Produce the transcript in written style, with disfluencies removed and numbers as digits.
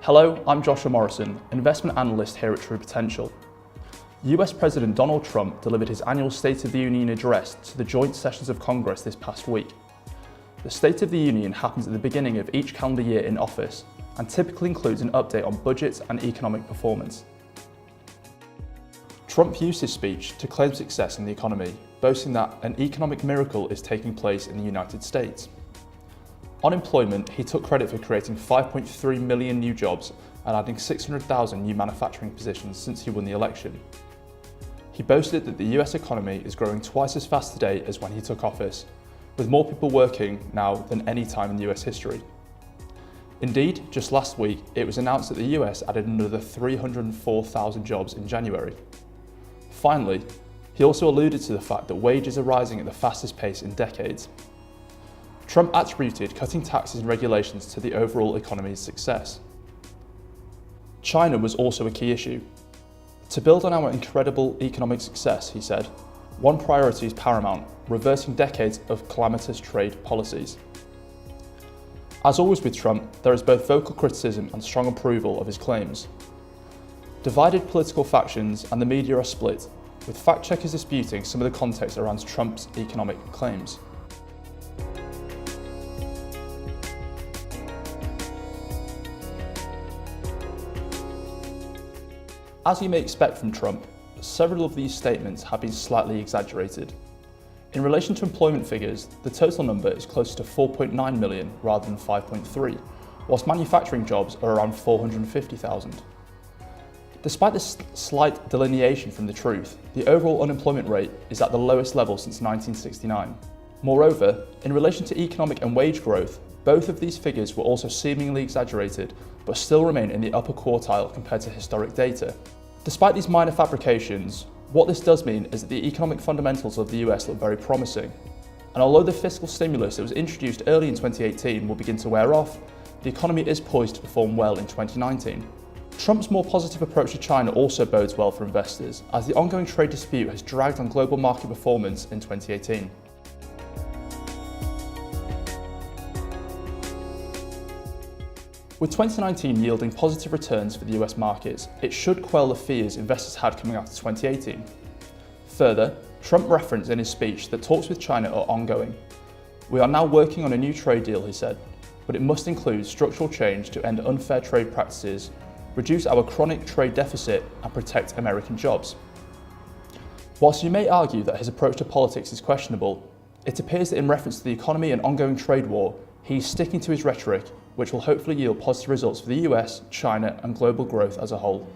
Hello, I'm Joshua Morrison, investment analyst here at True Potential. US President Donald Trump delivered his annual State of the Union address to the joint sessions of Congress this past week. The State of the Union happens at the beginning of each calendar year in office and typically includes an update on budgets and economic performance. Trump used his speech to claim success in the economy, boasting that an economic miracle is taking place in the United States. On employment, he took credit for creating 5.3 million new jobs and adding 600,000 new manufacturing positions since he won the election. He boasted that the US economy is growing twice as fast today as when he took office, with more people working now than any time in US history. Indeed, just last week, it was announced that the US added another 304,000 jobs in January. Finally, he also alluded to the fact that wages are rising at the fastest pace in decades. Trump attributed cutting taxes and regulations to the overall economy's success. China was also a key issue. To build on our incredible economic success, he said, one priority is paramount: reversing decades of calamitous trade policies. As always with Trump, there is both vocal criticism and strong approval of his claims. Divided political factions and the media are split, with fact-checkers disputing some of the context around Trump's economic claims. As you may expect from Trump, several of these statements have been slightly exaggerated. In relation to employment figures, the total number is closer to 4.9 million rather than 5.3, whilst manufacturing jobs are around 450,000. Despite this slight delineation from the truth, the overall unemployment rate is at the lowest level since 1969. Moreover, in relation to economic and wage growth, both of these figures were also seemingly exaggerated, but still remain in the upper quartile compared to historic data. Despite these minor fabrications, what this does mean is that the economic fundamentals of the US look very promising. And although the fiscal stimulus that was introduced early in 2018 will begin to wear off, the economy is poised to perform well in 2019. Trump's more positive approach to China also bodes well for investors, as the ongoing trade dispute has dragged on global market performance in 2018. With 2019 yielding positive returns for the US markets, it should quell the fears investors had coming out of 2018. Further, Trump referenced in his speech that talks with China are ongoing. We are now working on a new trade deal, he said, but it must include structural change to end unfair trade practices, reduce our chronic trade deficit, and protect American jobs. Whilst you may argue that his approach to politics is questionable, it appears that in reference to the economy and ongoing trade war, he's sticking to his rhetoric, which will hopefully yield positive results for the US, China, and global growth as a whole.